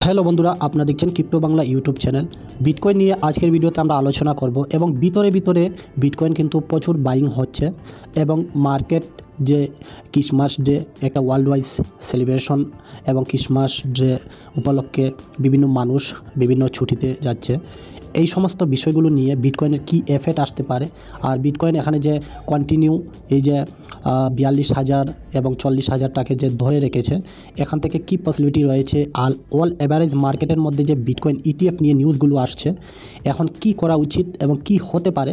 Hello বন্ধুরা, আপনারা দেখছেন crypto Bangla YouTube channel. Bitcoin নিয়ে আজকের ভিডিওতে আমরা আলোচনা করব এবং ভিতরে বিটকয়েন কিন্তু প্রচুর বাইং হচ্ছে এবং মার্কেট যে ক্রিসমাস ডে একটা ওয়ার্ল্ড ওয়াইজ সেলিব্রেশন এবং ক্রিসমাস ডে উপলক্ষে বিভিন্ন মানুষ বিভিন্ন ছুটিতে যাচ্ছে। এই সমস্ত বিষয়গুলো নিয়ে বিটকয়েনের কী এফেক্ট আসতে পারে, আর বিটকয়েন এখানে যে কন্টিনিউ এই যে 42,000 এবং 40,000টাকে যে ধরে রেখেছে, এখান থেকে কী পসিবিলিটি রয়েছে, আর অল অ্যাভারেজ মার্কেটের মধ্যে যে বিটকয়েন ইটিএফ নিয়ে নিউজগুলো আসছে, এখন কি করা উচিত এবং কি হতে পারে,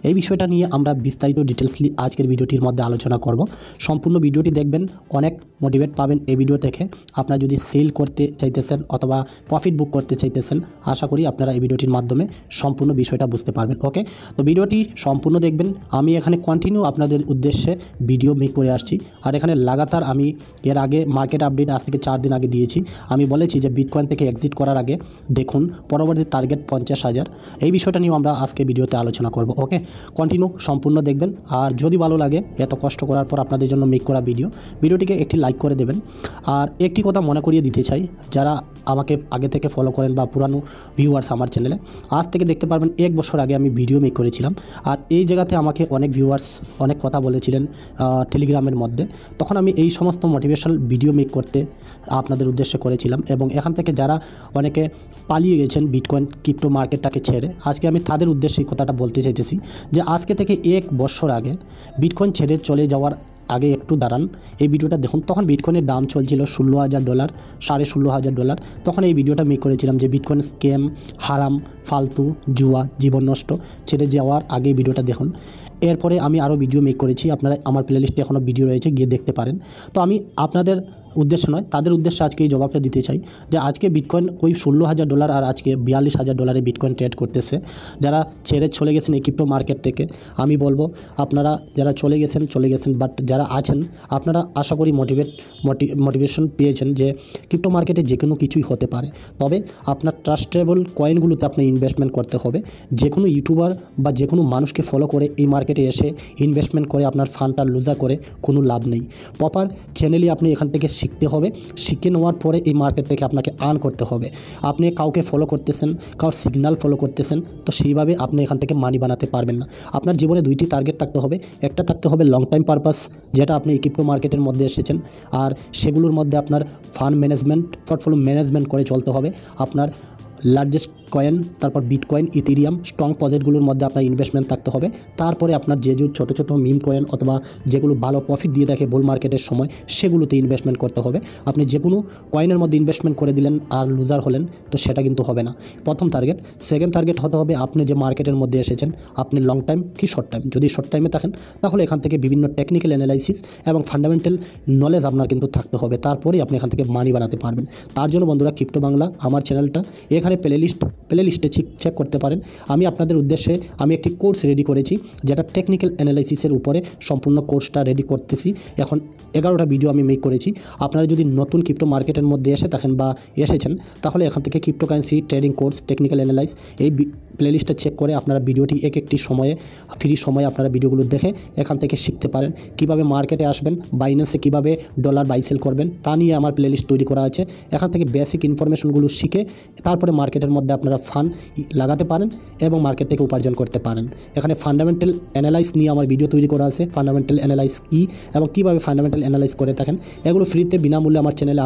এই বিষয়টা নিয়ে আমরা বিস্তারিত ডিটেলসলি আজকের ভিডিওটির মধ্যে আলোচনা করব। সম্পূর্ণ ভিডিওটি দেখবেন, অনেক মোটিভেট পাবেন এই ভিডিও থেকে। আপনারা যদি সেল করতে চাইতেছেন অথবা প্রফিট বুক করতে চাইতেছেন, আশা করি আপনারা এই ভিডিওটির মাধ্যমে সম্পূর্ণ বিষয়টা বুঝতে পারবেন। ওকে, তো ভিডিওটি সম্পূর্ণ দেখবেন। আমি এখানে কন্টিনিউ আপনাদের উদ্দেশ্যে ভিডিও মেক করে আসছি, আর এখানে লাগাতার আমি এর আগে মার্কেট আপডেট আজ থেকে 4 দিন আগে দিয়েছি। আমি বলেছি যে বিটকয়েন থেকে এক্সিট করার আগে দেখুন পরবর্তী টার্গেট 50,000। এই বিষয়টা নিয়েও আমরা আজকে ভিডিওতে আলোচনা করব। ওকে, কন্টিনিউ সম্পূর্ণ দেখবেন, আর যদি ভালো লাগে এত কষ্ট করার পর আপনাদের জন্য মেক করা ভিডিওটিকে একটি লাইক করে দেবেন। আর একটি কথা মনে করিয়ে দিতে চাই, যারা আমাকে আগে থেকে ফলো করেন বা পুরানো ভিউয়ার্স আমার চ্যানেলে, আজ থেকে দেখতে পারবেন 1 বছর আগে আমি ভিডিও মেক করেছিলাম, আর এই জায়গাতে আমাকে অনেক ভিউয়ার্স অনেক কথা বলেছিলেন টেলিগ্রামের মধ্যে। তখন আমি এই সমস্ত মোটিভেশনাল ভিডিও মেক করতে আপনাদের উদ্দেশ্যে করেছিলাম, এবং এখান থেকে যারা অনেকে পালিয়ে গেছেন বিটকয়েন ক্রিপ্টো মার্কেটটাকে ছেড়ে, আজকে আমি তাদের উদ্দেশ্যে এই কথাটা বলতে চাইতেছি যে আজকে থেকে 1 বছর আগে বিটকয়েন ছেড়ে চলে যাওয়ার আগে একটু দাঁড়ান, এই ভিডিওটা দেখুন। তখন বিটকয়েনের দাম চলছিল $16,000, $16,500। তখন এই ভিডিওটা মেক করেছিলাম যে বিটকয়েন স্ক্যাম, হারাম, ফালতু, জুয়া, জীবন নষ্ট, ছেড়ে যাওয়ার আগে এই ভিডিওটা দেখুন। এরপরে আমি আরও ভিডিও মেক করেছি, আপনারা আমার প্লেলিস্টে এখনও ভিডিও রয়েছে, গিয়ে দেখতে পারেন। তো আমি আপনাদের উদ্দেশ্য নয়, তাদের উদ্দেশ্যে আজকে এই জবাবটা দিতে চাই যে আজকে বিটকয়েন ওই $16,000 আর আজকে $42,000 বিটকয়েন ট্রেড করতেছে। যারা ছেড়ে চলে গেছেন এই ক্রিপ্টো মার্কেট থেকে, আমি বলবো আপনারা যারা চলে গেছেন, বাট যারা আছেন আপনারা আশা করি মোটিভেশন পেয়েছেন যে ক্রিপ্টো মার্কেটে যে কোনো কিছুই হতে পারে। তবে আপনার ট্রাস্টেবল কয়েনগুলোতে আপনি ইনভেস্টমেন্ট করতে হবে। যে কোনো ইউটিউবার বা যে কোনো মানুষকে ফলো করে এই মার্কেটে এসে ইনভেস্টমেন্ট করে আপনার ফান্ডটা লুজার করে কোনো লাভ নেই। প্রপার চ্যানেলই আপনি এখান থেকে শিখতে হবে, শিখে নেওয়ার পরে এই মার্কেট থেকে আপনাকে আর্ন করতে হবে। আপনি কাউকে ফলো করতেছেন, কারোর সিগন্যাল ফলো করতেছেন, তো সেইভাবে আপনি এখান থেকে মানি বানাতে পারবেন না। আপনার জীবনে 2টি টার্গেট থাকতে হবে। একটা থাকতে হবে লং টাইম পারপাস, যেটা আপনি এই ক্রিপ্টো মার্কেটের মধ্যে এসেছেন, আর সেগুলোর মধ্যে আপনার ফান্ড ম্যানেজমেন্ট, পোর্টফোলিও ম্যানেজমেন্ট করে চলতে হবে। আপনার লার্জেস্ট কয়েন, তারপর বিটকয়েন, ইথেরিয়াম, স্ট্রং প্রজেক্টগুলোর মধ্যে আপনার ইনভেস্টমেন্ট থাকতে হবে। তারপরে আপনার যে ছোটো ছোটো মিম কয়েন অথবা যেগুলো ভালো প্রফিট দিয়ে থাকে বুল মার্কেটের সময়, সেগুলোতে ইনভেস্টমেন্ট করতে হবে। আপনি যে কোনো কয়েনের মধ্যে ইনভেস্টমেন্ট করে দিলেন আর লুজার হলেন, তো সেটা কিন্তু হবে না। প্রথম টার্গেট। সেকেন্ড টার্গেট হতে হবে আপনি যে মার্কেটের মধ্যে এসেছেন, আপনি লং টাইম কি শর্ট টাইম। যদি শর্ট টাইমে থাকেন তাহলে এখান থেকে বিভিন্ন টেকনিক্যাল অ্যানালাইসিস এবং ফান্ডামেন্টাল নলেজ আপনার কিন্তু থাকতে হবে, তারপরেই আপনি এখান থেকে মানি বানাতে পারবেন। তার জন্য বন্ধুরা, ক্রিপ্টো বাংলা আমার চ্যানেলটা, এখানে প্লেলিস্টে চেক করতে পারেন। আমি আপনাদের উদ্দেশ্যে আমি একটি কোর্স রেডি করেছি, যেটা টেকনিক্যাল অ্যানালাইসিসের উপরে সম্পূর্ণ কোর্সটা রেডি করতেছি। এখন 11টা ভিডিও আমি মেক করেছি। আপনারা যদি নতুন ক্রিপ্টো মার্কেটের মধ্যে এসে থাকেন বা এসেছেন, তাহলে এখান থেকে cryptocurrency trading course, technical analyse, এই প্লেলিস্টে চেক করে আপনারা ভিডিওটি একটি সময়ে ফ্রি সময়ে আপনারা ভিডিওগুলো দেখে এখান থেকে শিখতে পারেন। কিভাবে মার্কেটে আসবেন, বাইন্যান্সে কীভাবে ডলার বাই সেল করবেন, তা নিয়ে আমার প্লেলিস্ট তৈরি করা আছে। এখান থেকে বেসিক ইনফরমেশনগুলো শিখে তারপরে মার্কেটের মধ্যে আপনারা ফান্ড লাগাতে পারেন এবং মার্কেট থেকে উপার্জন করতে পারেন। এখানে ফান্ডামেন্টাল অ্যানালাইজ নিয়ে আমার ভিডিও তৈরি করা আছে। ফান্ডামেন্টাল অ্যানালাইজ কী এবং কীভাবে ফান্ডামেন্টাল অ্যানালাইজ করে থাকেন, এগুলো ফ্রিতে বিনামূল্যে আমার চ্যানেলে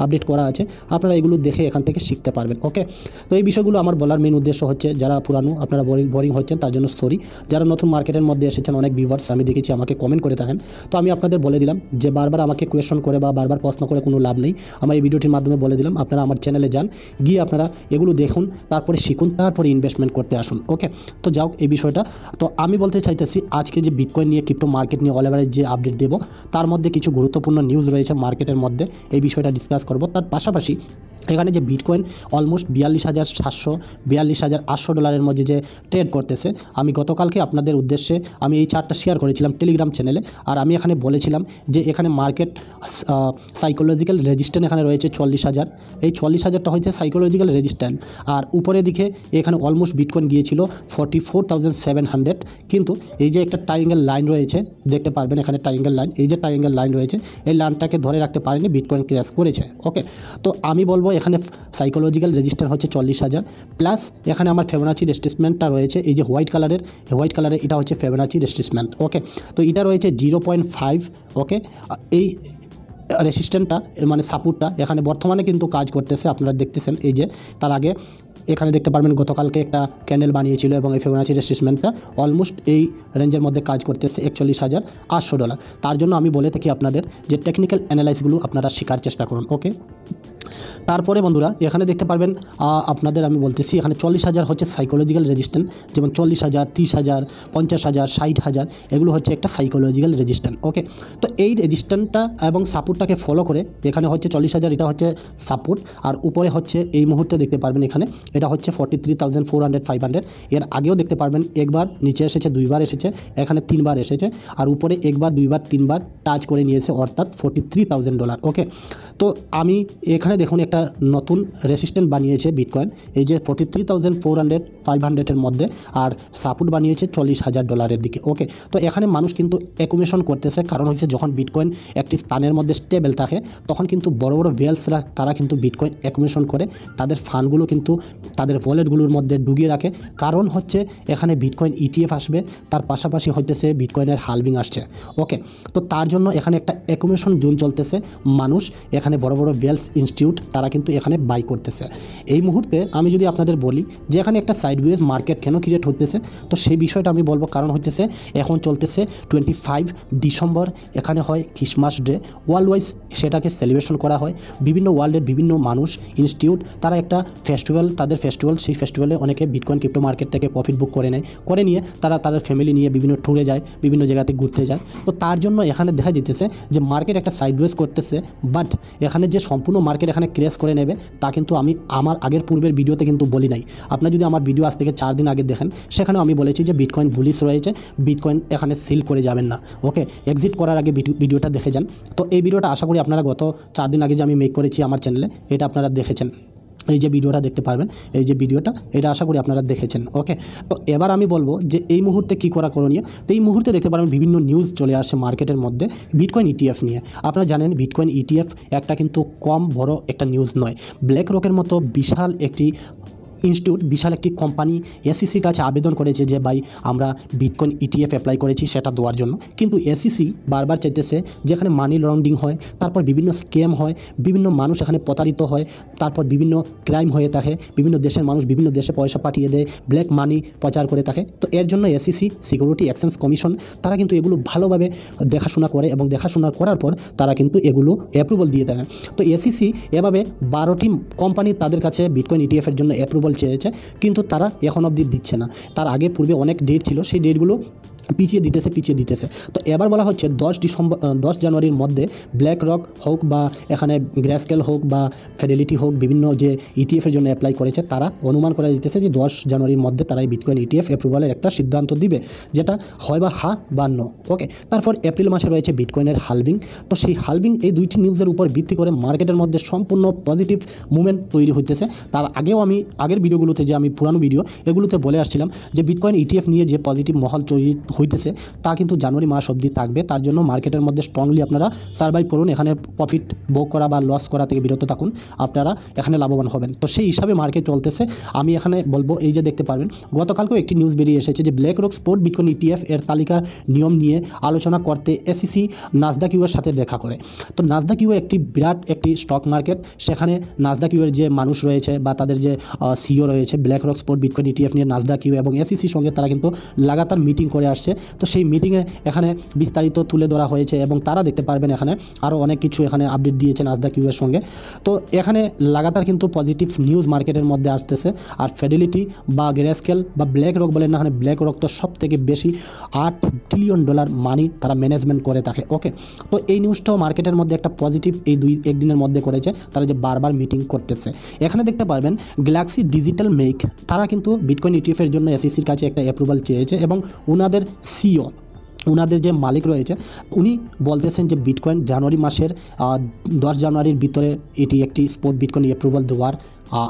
আপডেট করা আছে। আপনারা এগুলো দেখে এখান থেকে শিখতে পারবেন। ওকে, তো এই বিষয়গুলো আমার বলার মেন উদ্দেশ্য হচ্ছে, যারা পুরানো আপনারা বোরিং হচ্ছেন তার জন্য সরি। যারা নতুন মার্কেটের মধ্যে এসেছেন, অনেক ভিউয়ার্স আমি দেখেছি আমাকে কমেন্ট করে থাকেন, তো আমি আপনাদের বলে দিলাম যে বারবার আমাকে কোয়েশ্চন করে বা বারবার প্রশ্ন করে কোনো লাভ নেই। আমার এই ভিডিওটির মাধ্যমে বলে দিলাম, আপনারা আমার চ্যানেলে যান, গিয়ে আপনারা এগুলো দেখুন, তারপরে শিখুন, তারপরে ইনভেস্টমেন্ট করতে আসুন। ওকে, তো যাও এই বিষয়টা। তো আমি বলতে চাইতেছি আজকে যে বিটকয়েন নিয়ে ক্রিপ্টো মার্কেট নিয়ে অল এভারেজ যে আপডেট দেবো, তার মধ্যে কিছু গুরুত্বপূর্ণ নিউজ রয়েছে মার্কেটের মধ্যে, এই বিষয়টা ডিসকাস করব। তার পাশাপাশি এখানে যে বিটকয়েন অলমোস্ট $42,700, $42,800 মধ্যে যে ট্রেড করতেছে, আমি গতকালকে আপনাদের উদ্দেশ্যে আমি এই চার্টটা শেয়ার করেছিলাম টেলিগ্রাম চ্যানেলে। আর আমি এখানে বলেছিলাম যে এখানে মার্কেট সাইকোলজিক্যাল রেজিস্ট্যান্স এখানে রয়েছে 40,000। এই 40,000টা হচ্ছে সাইকোলজিক্যাল রেজিস্ট্যান্স। আর উপরের দিকে এখানে অলমোস্ট বিটকয়েন গিয়েছিল 44,700। কিন্তু এই যে একটা ট্রায়াঙ্গেল লাইন রয়েছে, দেখতে পারবেন এখানে ট্রায়াঙ্গেল লাইন, এই যে ট্রায়াঙ্গেল লাইন রয়েছে, এই লাইনটাকে ধরে রাখতে পারেনি, বিটকয়েন ক্র্যাশ করেছে। ওকে, তো আমি বলবো এখানে সাইকোলজিক্যাল রেজিস্ট্যান্স হচ্ছে 40,000 প্লাস এখানে আমার ফিবোনাচি রেট্রেসমেন্টটা রয়েছে এই যে হোয়াইট কালারের এটা হচ্ছে ফিবোনাচি রেট্রেসমেন্ট। ওকে, তো এটা রয়েছে 0.5। ওকে, এই রেসিস্ট্যান্টটা মানে সাপোর্টটা এখানে বর্তমানে কিন্তু কাজ করতেছে, আপনারা দেখতেছেন। এই যে তার আগে এখানে দেখতে পারবেন গতকালকে একটা ক্যান্ডেল বানিয়েছিল এবং এই ফিবোনাচি রেট্রেসমেন্টটা অলমোস্ট এই রেঞ্জের মধ্যে কাজ করতেছে $41,800। তার জন্য আমি বলে থাকি আপনাদের যে টেকনিক্যাল অ্যানালাইসগুলো আপনারা শেখার চেষ্টা করুন। ওকে, তারপরে বন্ধুরা এখানে দেখতে পারবেন আপনাদের আমি বলতেছি এখানে 40,000 হচ্ছে সাইকোলজিক্যাল রেজিস্ট্যান্স, যেমন 40,000, 30,000, 50,000, 60,000 এগুলো হচ্ছে একটা সাইকোলজিক্যাল রেজিস্ট্যান্স। ওকে, তো এই রেজিস্ট্যান্সটা এবং সাপোর্টটাকে ফলো করে এখানে হচ্ছে 40,000, এটা হচ্ছে সাপোর্ট, আর উপরে হচ্ছে এই মুহূর্তে দেখতে পারবেন এখানে এটা হচ্ছে 43,400, 500। এর আগেও দেখতে পারবেন একবার নিচে এসেছে, দুইবার এসেছে, এখানে 3বার এসেছে, আর উপরে একবার, দুইবার, 3বার টাচ করে নিয়েছে, অর্থাৎ $43,000। ওকে, তো আমি এখানে দেখুন একটা নতুন রেসিস্ট্যান্স বানিয়েছে বিটকয়েন, এই যে 43,400, 500-এর মধ্যে, আর সাপোর্ট বানিয়েছে $40,000 দিকে। ওকে, তো এখানে মানুষ কিন্তু অ্যাকুমুলেশন করতেছে, কারণ হচ্ছে যখন বিটকয়েন একটি স্থানের মধ্যে স্টেবল থাকে তখন কিন্তু বড় বড় ওয়েলসরা তারা কিন্তু বিটকয়েন অ্যাকুমুলেশন করে তাদের ফান্ডগুলো কিন্তু তাদের ওয়ালেটগুলোর মধ্যে ডুবিয়ে রাখে, কারণ হচ্ছে এখানে বিটকয়েন ETF আসবে, তার পাশাপাশি হইতেছে বিটকয়েনের হালভিং আসছে। ওকে, তো তার জন্য এখানে একটা অ্যাকুমুলেশন জোন চলতেছে, মানুষ এখানে বড় বড় ওয়েলস ইনস্টিটিউট তারা কিন্তু এখানে বাই করতেছে। এই মুহূর্তে আমি যদি আপনাদের বলি যে এখানে একটা সাইডওয়েজ মার্কেট কেন ক্রিয়েট হতেছে, তো সেই বিষয়টা আমি বলবো। কারণ হচ্ছে এখন চলতেছে 25 ডিসেম্বর, এখানে হয় ক্রিসমাস ডে, ওয়ার্ল্ড ওয়াইজ সেটাকে সেলিব্রেশন করা হয়। বিভিন্ন ওয়ার্ল্ডের বিভিন্ন মানুষ, ইনস্টিটিউট তারা একটা ফেস্টিভ্যাল, তাদের ফেস্টিভ্যাল, সেই ফেস্টিভ্যালে অনেকে বিটকয়েন ক্রিপ্টো মার্কেট থেকে প্রফিট বুক করে নেয়, করে নিয়ে তারা তাদের ফ্যামিলি নিয়ে বিভিন্ন ট্যুরে যায়, বিভিন্ন জায়গাতে ঘুরতে যায়। তো তার জন্য এখানে দেখা যেতেছে যে মার্কেট একটা সাইডওয়েজ করতেছে, বাট এখানে যে সম্পূর্ণ মার্কেট এখানে ক্র্যাশ করে নেবে তা কিন্তু আমি আমার আগের পূর্বের ভিডিওতে কিন্তু বলি নাই। আপনারা যদি আমার ভিডিও আজ থেকে 4 দিন আগে দেখেন, সেখানেও আমি বলেছি যে বিটকয়েন বুলিশ রয়েছে, বিটকয়েন এখানে সেল করে যাবেন না। ওকে, এক্সিট করার আগে ভিডিওটা দেখে যান। তো এই ভিডিওটা আশা করি আপনারা গত 4 দিন আগে যে আমি মেক করেছি আমার চ্যানেলে, এটা আপনারা দেখেছেন। এই যে ভিডিওটা দেখতে পারবেন, এই যে ভিডিওটা, এটা আশা করি আপনারা দেখেছেন। ওকে, তো এবার আমি বলবো যে এই মুহূর্তে কী করা করণীয়। তো এই মুহূর্তে দেখতে পারবেন বিভিন্ন নিউজ চলে আসে মার্কেটের মধ্যে বিটকয়েন ETF নিয়ে। আপনারা জানেন বিটকয়েন ETF একটা কিন্তু কম বড় একটা নিউজ নয়। ব্ল্যাক রকের মতো বিশাল একটি ইনস্টিটিউট, বিশাল একটি কোম্পানি SEC কাছে আবেদন করেছে যে ভাই আমরা বিটকয়েন ETF অ্যাপ্লাই করেছি সেটা দেওয়ার জন্য, কিন্তু SEC বারবার চাইতেছে যেখানে মানি লন্ডারিং হয়, তারপর বিভিন্ন স্ক্যাম হয়, বিভিন্ন মানুষ এখানে প্রতারিত হয়, তারপর বিভিন্ন ক্রাইম হয়ে থাকে, বিভিন্ন দেশের মানুষ বিভিন্ন দেশে পয়সা পাঠিয়ে দেয়, ব্ল্যাক মানি প্রচার করে থাকে। তো এর জন্য SEC, সিকিউরিটি এক্সচেঞ্জ কমিশন, তারা কিন্তু এগুলো ভালোভাবে দেখাশোনা করে এবং দেখাশোনা করার পর তারা কিন্তু এগুলো অ্যাপ্রুভাল দিয়ে দেয়। তো SEC এভাবে 12টি কোম্পানি তাদের কাছে বিটকয়েন ETF-এর জন্য অ্যাপ্রুভাল চেয়েছে, কিন্তু তারা এখন অবধি দিচ্ছে না। তার আগে পূর্বে অনেক ডেট ছিল, সেই ডেটগুলো পিছিয়ে দিতেছে। তো এবার বলা হচ্ছে 10 জানুয়ারির মধ্যে ব্ল্যাক রক হোক বা এখানে গ্রেস্কেল হোক বা ফিডেলিটি হোক, বিভিন্ন যে ETF-এর জন্য অ্যাপ্লাই করেছে, তারা অনুমান করা যেতেছে যে 10 জানুয়ারির মধ্যে তারা এই বিটকয়েন ETF অ্যাপ্রুভালের একটা সিদ্ধান্ত দিবে, যেটা হয় বা হা বা নো। ওকে, তারপর এপ্রিল মাসে রয়েছে বিটকয়েনের হালভিং। তো সেই হালভিং, এই দুইটি নিউজের উপর ভিত্তি করে মার্কেটের মধ্যে সম্পূর্ণ পজিটিভ মুভমেন্ট তৈরি হইতেছে। তার আগেও আমি আগের ভিডিওগুলোতে, যে আমি পুরানো ভিডিও এগুলোতে বলে আসছিলাম যে বিটকয়েন ETF নিয়ে যে পজিটিভ মহল তৈরি হইতেছে তা কিন্তু জানুয়ারি মাস অবধি থাকবে। তার জন্য মার্কেটের মধ্যে স্ট্রংলি আপনারা সার্ভাইভ করুন, এখানে প্রফিট ভোগ করা বা লস করা থেকে বিরত থাকুন, আপনারা এখানে লাভবান হবেন। তো সেই হিসাবে মার্কেট চলতেছে। আমি এখানে বলবো, এই যে দেখতে পারবেন গতকালকেও একটি নিউজ বেরিয়ে এসেছে যে black rock spot bitcoin ETF এর তালিকার নিয়ম নিয়ে আলোচনা করতে SEC নাসদাক ইউ এর সাথে দেখা করে। তো নাসদাক ইউ একটি বিরাট একটি স্টক মার্কেট, সেখানে নাসদাক ইউ এর যে মানুষ রয়েছে বা তাদের যে CEO রয়েছে, black rock spot bitcoin ETF নিয়ে নাসদাক ইউ এবং SECর সঙ্গে তারা কিন্তু লাগাতার মিটিং করে আসছে। তো সেই মিটিংয়ে এখানে বিস্তারিত তুলে ধরা হয়েছে এবং তারা দেখতে পারবেন এখানে আরও অনেক কিছু এখানে আপডেট দিয়েছে নাসদাক ইউ এর সঙ্গে। তো এখানে লাগাতার কিন্তু পজিটিভ নিউজ মার্কেটের মধ্যে আসতেছে। আর ফিডেলিটি বা গ্রেস্কেল বা ব্ল্যাক রক বলেন না, এখানে ব্ল্যাক রক তো সব থেকে বেশি $8 ট্রিলিয়ন মানি তারা ম্যানেজমেন্ট করে থাকে। ওকে, তো এই নিউজটাও মার্কেটের মধ্যে একটা পজিটিভ এই একদিনের মধ্যে করেছে, তারা যে বারবার মিটিং করতেছে। এখানে দেখতে পারবেন গ্যালাক্সি ডিজিটাল মেক, তারা কিন্তু বিটকয়েন ETF-এর জন্য SECর কাছে একটা অ্যাপ্রুভাল চেয়েছে এবং ওনাদের CEO ওনাদের যে মালিক রয়েছে উনি বলতেছেন যে বিটকয়েন জানুয়ারি মাসের 10 জানুয়ারির ভিতরে এটি একটি স্পট বিটকয়েন অ্যাপ্রুভাল দেওয়ার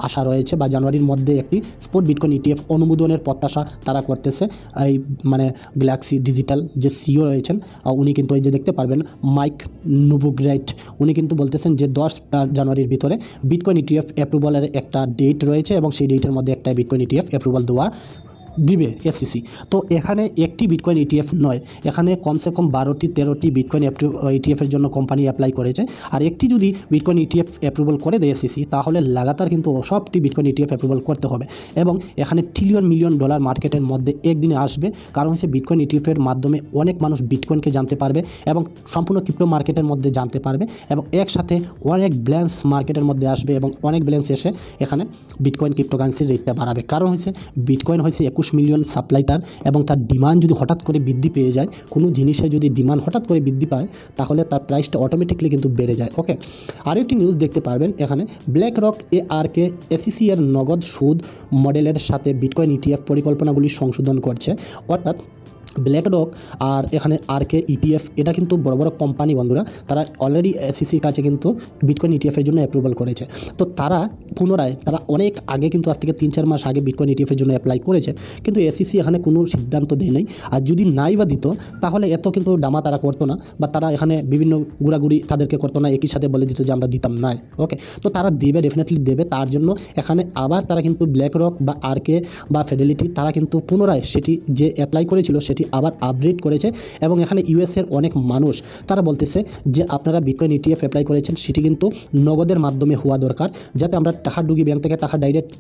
আশা রয়েছে, বা জানুয়ারির মধ্যে একটি স্পট বিটকয়েন ইটিএফ অনুমোদনের প্রত্যাশা তারা করতেছে। এই মানে গ্যালাক্সি ডিজিটাল যে সিও রয়েছেন উনি কিন্তু এই যে দেখতে পারবেন মাইক নুভোগ্রাইট, উনি কিন্তু বলতেছেন যে 10 জানুয়ারির ভিতরে বিটকয়েন ইটিএফ অ্যাপ্রুভালের একটা ডেট রয়েছে এবং সেই ডেটের মধ্যে একটা বিটকয়েন ইটিএফ অ্যাপ্রুভাল দেওয়া দিবে এসিসি। তো এখানে একটি বিটকয়েন ইটিএফ নয়, এখানে কমসে কম 12টি 13টি বিটকয়েন ইটিএফের জন্য কোম্পানি অ্যাপ্লাই করেছে। আর একটি যদি বিটকয়েন ইটিএফ অ্যাপ্রুভাল করে দেয় এসিসি তাহলে লাগাতার কিন্তু সবটি বিটকয়েন ইটিএফ অ্যাপ্রুভাল করতে হবে এবং এখানে ট্রিলিয়ন মিলিয়ন ডলার মার্কেটের মধ্যে একদিনে আসবে। কারণ হচ্ছে বিটকয়েন ইটিএফের মাধ্যমে অনেক মানুষ বিটকয়েনকে জানতে পারবে এবং সম্পূর্ণ ক্রিপ্টো মার্কেটের মধ্যে জানতে পারবে এবং একসাথে অনেক ব্যালেন্স মার্কেটের মধ্যে আসবে এবং অনেক ব্যালেন্স এসে এখানে বিটকয়েন ক্রিপ্টোকারেন্সির রেটটা বাড়াবে। কারণ হচ্ছে বিটকয়েন হয়েছে 21 মিলিয়ন সাপ্লাই তার, এবং তার ডিমান্ড যদি হঠাৎ করে বৃদ্ধি পেয়ে যায়, কোনো জিনিসের যদি ডিমান্ড হঠাৎ করে বৃদ্ধি পায় তাহলে তার প্রাইসটা অটোমেটিকলি কিন্তু বেড়ে যায়। ওকে, আরও একটি নিউজ দেখতে পারবেন এখানে, ব্ল্যাক রক ARK এসিসি এর নগদ সুদ মডেলের সাথে বিটকয়েন ইটিএফ পরিকল্পনাগুলি সংশোধন করছে। অর্থাৎ ব্ল্যাক রক আর এখানে ARK ETF এটা কিন্তু বড় বড় কোম্পানি বন্ধুরা, তারা অলরেডি এসিসির কাছে কিন্তু বিটকয়েন ইটিএফের জন্য অ্যাপ্রুভাল করেছে। তো তারা পুনরায় তারা অনেক আগে কিন্তু আজ থেকে 3-4 মাস আগে বিটকয়েন ইটিএফের জন্য অ্যাপ্লাই করেছে, কিন্তু এসিসি এখানে কোনো সিদ্ধান্ত দেয় নাই। আর যদি নাই বা দিত তাহলে এত কিন্তু ডামা তারা করতো না, বা তারা এখানে বিভিন্ন গুড়াগুড়ি তাদেরকে করতো না, একই সাথে বলে দিত যে আমরা দিতাম না। ওকে, তো তারা দেবে, ডেফিনেটলি দেবে। তার জন্য এখানে আবার তারা কিন্তু ব্ল্যাক রক বা ARK বা ফিডেলিটি তারা কিন্তু পুনরায় সেটি যে অ্যাপ্লাই করেছিল সেটি আবার আপডেট করেছে। এবং এখানে ইউএসের অনেক মানুষ তারা বলতেছে যে আপনারা বিটকয়েন ইটিএফ অ্যাপ্লাই করেছেন সেটি কিন্তু নগদের মাধ্যমে হওয়া দরকার, যাতে আমরা টাকা ঢুকি ব্যাংক থেকে টাকা ডাইরেক্ট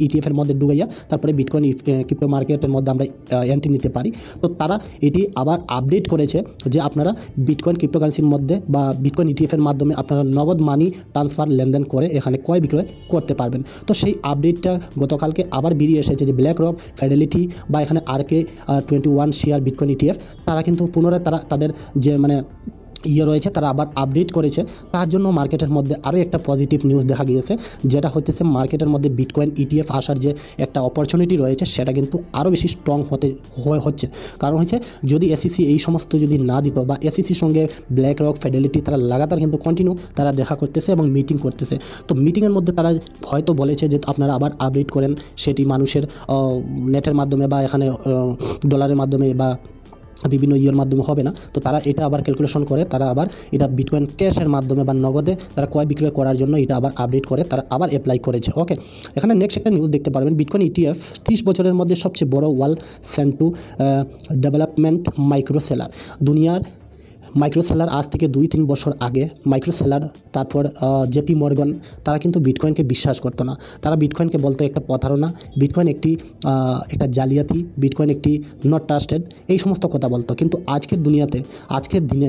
ইটিএফের মধ্যে ঢুকাইয়া তারপরে বিটকয়েন ক্রিপ্টো মার্কেটের মধ্যে আমরা এন্ট্রি নিতে পারি। তো তারা এটি আবার আপডেট করেছে যে আপনারা বিটকয়েন ক্রিপ্টোকারেন্সির মধ্যে বা বিটকয়েন ইটিএফের মাধ্যমে আপনারা নগদ মানি ট্রান্সফার লেনদেন করে এখানে ক্রয় বিক্রয় করতে পারবেন। তো সেই আপডেটটা গতকালকে আবার বেরিয়ে এসেছে যে ব্ল্যাক রক, ফিডেলিটি বা এখানে ARK 21 শেয়ার বিটকয়েন ইটিএফ তারা কিন্তু পুনরায় তাদের যে মানে রয়েছে তারা আবার আপডেট করেছে। তার জন্য মার্কেটের মধ্যে আরও একটা পজিটিভ নিউজ দেখা গিয়েছে, যেটা হচ্ছে মার্কেটের মধ্যে বিটকয়েন ইটিএফ আসার যে একটা অপরচুনিটি রয়েছে সেটা কিন্তু আরও বেশি স্ট্রং হচ্ছে। কারণ হচ্ছে যদি এসিসি এই সমস্ত যদি না দিত, বা এসিসির সঙ্গে ব্ল্যাক রক, ফিডেলিটি তারা লাগাতার কিন্তু কন্টিনিউ তারা দেখা করতেছে এবং মিটিং করতেছে। তো মিটিংয়ের মধ্যে তারা হয়তো বলেছে যে আপনারা আবার আপডেট করেন, সেটি মানুষের নেটের মাধ্যমে বা এখানে ডলারের মাধ্যমে বা বিভিন্ন মাধ্যমে হবে না। তো তারা এটা আবার ক্যালকুলেশন করে তারা আবার এটা বিটকয়েন ক্যাশের মাধ্যমে বা নগদে তারা ক্রয় বিক্রয় করার জন্য এটা আবার আপডেট করে তারা আবার অ্যাপ্লাই করেছে। ওকে, এখানে নেক্সট একটা নিউজ দেখতে পারবেন, বিটকয়েন ইটিএফ 30 বছরের মধ্যে সবচেয়ে বড় ওয়াল সেন্টু ডেভেলপমেন্ট মাইক্রো সেলার। দুনিয়ার মাইক্রো সেলার আজ থেকে 2-3 বছর আগে মাইক্রো সেলার, তারপর JP মর্গান তারা কিন্তু বিটকয়েনকে বিশ্বাস করতো না। তারা বিটকয়েনকে বলতো একটা প্রতারণা, বিটকয়েন একটা জালিয়াতি, বিটকয়েন একটি নট ট্রাস্টেড, এই সমস্ত কথা বলতো। কিন্তু আজকের দুনিয়াতে, আজকের দিনে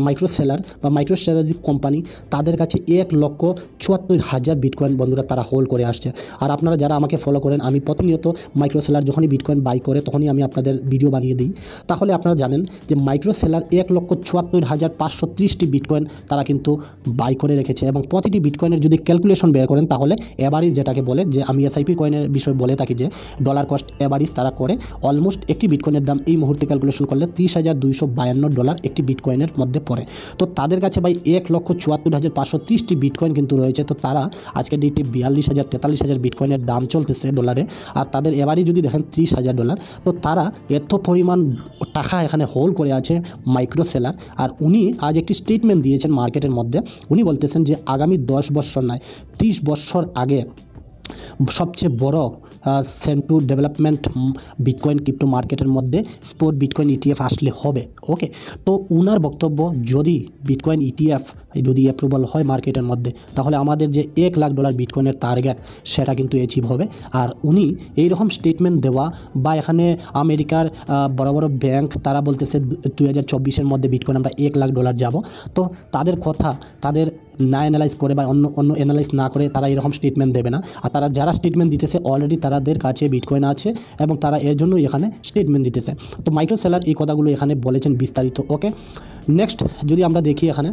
মাইক্রো সেলার বা মাইক্রো স্ট্র্যাটেজি কোম্পানি তাদের কাছে 1,74,000 বিটকয়েন বন্ধুরা তারা হোল্ড করে আসছে। আর আপনারা যারা আমাকে ফলো করেন, আমি প্রতিনিয়ত মাইক্রো সেলার যখনই বিটকয়েন বাই করে তখনই আমি আপনাদের ভিডিও বানিয়ে দিই। তাহলে আপনারা জানেন যে মাইক্রো সেলার 1,74,530টি বিটকয়েন তারা কিন্তু বাই করে রেখেছে। এবং প্রতিটি বিটকয়েনের যদি ক্যালকুলেশন বের করেন তাহলে অ্যাভারেজ, যেটাকে বলে যে আমি এসআইপি কয়েনের বিষয়ে বলে থাকি যে ডলার কস্ট অ্যাভারেজ তারা করে, অলমোস্ট একটি বিটকয়েনের দাম এই মুহূর্তে ক্যালকুলেশন করলে $30,252 একটি বিটকয়েনের মধ্যে পড়ে। তো তাদের কাছে ভাই 1,74,530টি বিটকয়েন কিন্তু রয়েছে। তো তারা আজকের ডেটে $42,000-43,000 বিটকয়েনের দাম চলতেছে ডলারে, আর তাদের এভারেজ যদি দেখেন $30,000। তো তারা এত পরিমাণ টাকা এখানে হোল্ড করে আছে মাইক্রো সেলার। আর উনি আজ একটি স্টেটমেন্ট দিয়েছেন মার্কেটের মধ্যে, উনি বলতেছেন যে আগামী 10 বছর নয় 30 বছর আগে সবচেয়ে বড় সেন্টু ডেভেলপমেন্ট বিটকয়েন ক্রিপ্টো মার্কেটের মধ্যে স্পট বিটকয়েন ইটিএফ আসলে হবে। ওকে, তো উনার বক্তব্য, যদি বিটকয়েন ইটিএফ যদি অ্যাপ্রুভাল হয় মার্কেটের মধ্যে তাহলে আমাদের যে $1 লাখ বিটকয়েনের টার্গেট সেটা কিন্তু অ্যাচিভ হবে। আর উনি এইরকম স্টেটমেন্ট দেওয়া, বা এখানে আমেরিকার বড় বড় ব্যাংক তারা বলতেছে 2024-এর মধ্যে বিটকয়েন আমরা $1 লাখ যাব। তো তাদের কথা তাদের না অ্যানালাইজ করে বা অন্য অ্যানালাইজ না করে তারা এরকম স্টেটমেন্ট দেবে না। আর তারা যারা স্টেটমেন্ট দিতেছে অলরেডি তাদের কাছে বিটকয়েন আছে এবং তারা এর জন্যই এখানে স্টেটমেন্ট দিতেছে। তো মাইক্রো সেলার এই কথাগুলো এখানে বলেছেন বিস্তারিত। ওকে, নেক্সট যদি আমরা দেখি এখানে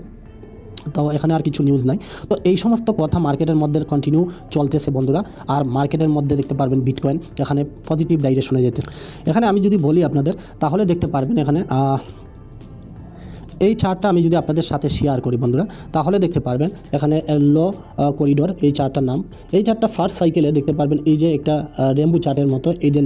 তো এখানে আর কিছু নিউজ নাই। তো এই সমস্ত কথা মার্কেটের মধ্যে কন্টিনিউ চলতেছে বন্ধুরা। আর মার্কেটের মধ্যে দেখতে পারবেন বিটকয়েন এখানে পজিটিভ ডাইরেকশনে যেতে। এখানে আমি যদি বলি আপনাদের, তাহলে দেখতে পারবেন এখানে এই চার্টটা আমি যদি আপনাদের সাথে শেয়ার করি বন্ধুরা, তাহলে দেখতে পারবেন এখানে লো করিডোর এই চার্টটার নাম। এই চার্টটা ফার্স্ট সাইকেলে দেখতে পারবেন এই যে একটা রেম্বু চার্টের মতো, এই যে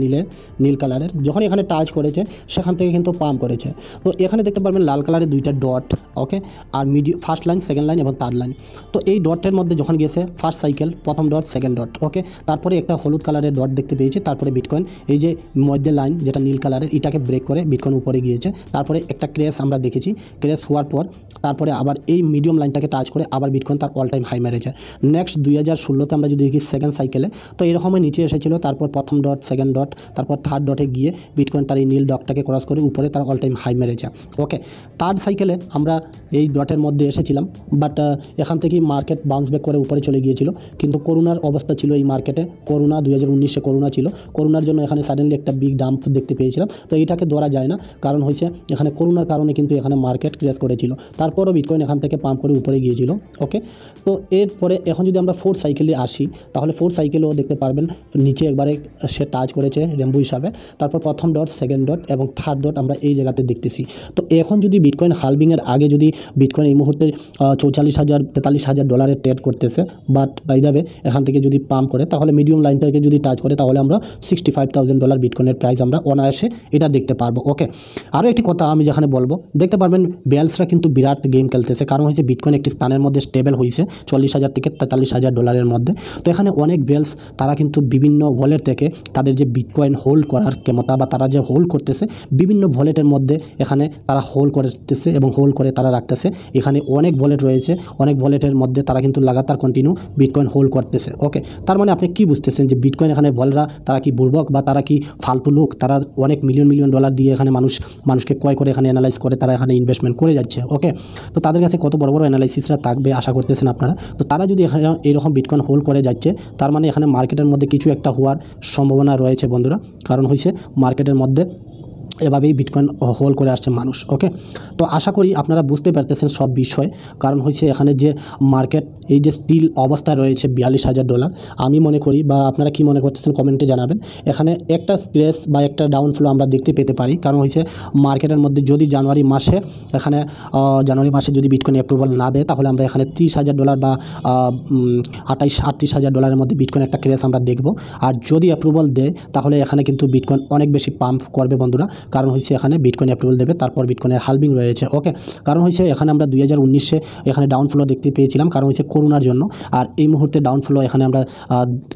নীল কালারের, যখন এখানে টাচ করেছে সেখান থেকে কিন্তু পাম্প করেছে। তো এখানে দেখতে পারবেন লাল কালারের দুইটা ডট, ওকে, আর ফার্স্ট লাইন, সেকেন্ড লাইন এবং থার্ড লাইন। তো এই ডটের মধ্যে যখন গেছে ফার্স্ট সাইকেল, প্রথম ডট, সেকেন্ড ডট, ওকে, তারপরে একটা হলুদ কালারের ডট দেখতে পেয়েছি, তারপরে বিটকয়েন এই যে মধ্যে লাইন যেটা নীল কালারের, এটাকে ব্রেক করে বিটকয়েন উপরে গিয়েছে। তারপরে একটা ক্র্যাশ আমরা দেখেছি, ক্র্যাশ হওয়ার পর তারপরে আবার এই মিডিয়াম লাইনটাকে টাচ করে আবার বিটকয়েন তার অল টাইম হাই মেরেছে। নেক্সট 2016-তে আমরা যদি দেখি সেকেন্ড সাইকেলে, তো এরকমই নিচে এসেছিল, তারপর প্রথম ডট, সেকেন্ড ডট, তারপর থার্ড ডটে গিয়ে বিটকয়েন তার এই নীল ডটটাকে ক্রস করে উপরে তার অল টাইম হাই মেরেছে, ওকে। থার্ড সাইকেলে আমরা এই ডটের মধ্যে এসেছিলাম, বাট এখান থেকেই মার্কেট বাউন্স ব্যাক করে উপরে চলে গিয়েছিল। কিন্তু করোনার অবস্থা ছিল এই মার্কেটে, করোনা 2019-এ করোনা ছিল, করোনার জন্য এখানে সাডেনলি একটা বিগ ডাম্প দেখতে পেয়েছিলাম। তো এটাকে ধরা যায় না, কারণ হয়েছে এখানে করোনার কারণে কিন্তু এখানে মার্কেট ক্র্যাশ করেছিল, তারপরও বিটকয়েন এখান থেকে পাম্প করে উপরে গিয়েছিল, ওকে। তো এরপরে এখন যদি আমরা ফোর্থ সাইকেলে আসি, তাহলে ফোর্থ সাইকেলেও দেখতে পারবেন নিচে একবারে সে টাচ করেছে রেম্বু হিসাবে, তারপর প্রথম ডট, সেকেন্ড ডট এবং থার্ড ডট আমরা এই জায়গাতে দেখতেছি। তো এখন যদি বিটকয়েন হালভিংয়ের আগে যদি বিটকয়েন এই মুহূর্তে 44,000-43,000 ডলারের ট্রেড করতেছে, বাট বাই দ্য ওয়ে এখান থেকে যদি পাম্প করে, তাহলে মিডিয়াম লাইনটাকে যদি টাচ করে, তাহলে আমরা $65,000 বিটকয়েনের প্রাইস আমরা অনায়াসে এটা দেখতে পারবো, ওকে। আরও একটি কথা আমি যেখানে বলবো, দেখতে পারবেন বেলসরা কিন্তু বিরাট গেম খেলতেছে, কারণ হয়েছে বিটকয়েন একটি স্থানের মধ্যে স্টেবল হয়েছে 40,000 থেকে 43,000 ডলারের মধ্যে। তো এখানে অনেক বেলস তারা কিন্তু বিভিন্ন ভলেট থেকে তাদের যে বিটকয়েন হোল্ড করার ক্ষমতা বা তারা যে হোল্ড করতেছে বিভিন্ন ভলেটের মধ্যে, এখানে তারা হোল্ড করতেছে এবং হোল্ড করে তারা রাখতেছে। এখানে অনেক ভলেট রয়েছে, অনেক ভলেটের মধ্যে তারা কিন্তু লাগাতার কন্টিনিউ বিটকয়েন হোল্ড করতেছে, ওকে। তার মানে আপনি কি বুঝতেছেন যে বিটকয়েন এখানে ভলরা তারা কি বুর্বক বা তারা কি ফালতু লোক, তারা অনেক মিলিয়ন ডলার দিয়ে এখানে মানুষকে ক্রয় করে এখানে অ্যানালাইজ করে তারা এখানে ইনভেস্টমেন্ট করে যাচ্ছে, ওকে। তো তাদের কাছে কত বড় বড় অ্যানালাইসিসরা থাকবে আশা করতেছেন আপনারা। তো তারা যদি এখানে এইরকম বিটকয়েন হোল্ড করে যাচ্ছে, তার মানে এখানে মার্কেটের মধ্যে কিছু একটা হওয়ার সম্ভাবনা রয়েছে বন্ধুরা, কারণ হয়েছে মার্কেটের মধ্যে এভাবেই বিটকয়েন হোল্ড করে আসছে মানুষ, ওকে। তো আশা করি আপনারা বুঝতে পারতেছেন সব বিষয়, কারণ হচ্ছে এখানে যে মার্কেট এই যে স্টিল অবস্থায় রয়েছে $42,000, আমি মনে করি, বা আপনারা কি মনে করতেছেন কমেন্টে জানাবেন, এখানে একটা স্ক্র্যাচ বা একটা ডাউনফ্লো আমরা দেখতে পেতে পারি। কারণ হচ্ছে মার্কেটের মধ্যে যদি জানুয়ারি মাসে যদি বিটকয়েন অ্যাপ্রুভাল না দেয়, তাহলে আমরা এখানে $30,000 বা 38,000 ডলারের মধ্যে বিটকয়েন একটা ক্র্যাশ আমরা দেখব। আর যদি অ্যাপ্রুভাল দেয়, তাহলে এখানে কিন্তু বিটকয়েন অনেক বেশি পাম্প করবে বন্ধুরা, কারণ হচ্ছে এখানে বিটকয়েন অ্যাপ্রুভাল দেবে, তারপর বিটকয়েনের হালভিং রয়েছে, ওকে। কারণ হচ্ছে এখানে আমরা 2019-এ এখানে ডাউনফ্লো দেখতে পেয়েছিলাম, কারণ হচ্ছে করোনার জন্য। আর এই মুহূর্তে ডাউনফ্লো এখানে আমরা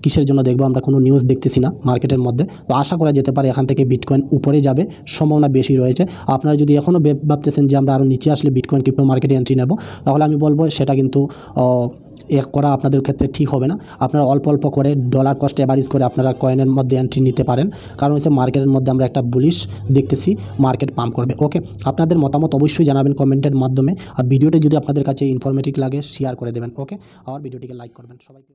কিসের জন্য দেখবো, আমরা কোনো নিউজ দেখতেছি না মার্কেটের মধ্যে। তো আশা করা যেতে পারে এখান থেকে বিটকয়েন উপরে যাবে, সম্ভাবনা বেশি রয়েছে। আপনারা যদি এখনও ভাবতেছেন যে আমরা আরও নিচে আসলে বিটকয়েন ক্রিপ্টো মার্কেটে এন্ট্রি নেব, তাহলে আমি বলবো সেটা কিন্তু করা আপনাদের ক্ষেত্রে ঠিক হবে না। আপনারা অল্প অল্প করে ডলার কস্ট অ্যাভারেজ করে আপনারা কয়েনের মধ্যে এন্ট্রি নিতে পারেন, কারণ হচ্ছে মার্কেটের মধ্যে আমরা একটা বুলিশ দেখতেছি, মার্কেট পাম্প করবে, ওকে। আপনাদের মতামত অবশ্যই জানাবেন কমেন্টের মাধ্যমে। আর ভিডিওটি যদি আপনাদের কাছে ইনফরমেটিভ লাগে শেয়ার করে দেবেন, ওকে। আর ভিডিওটিকে লাইক করবেন সবাইকে।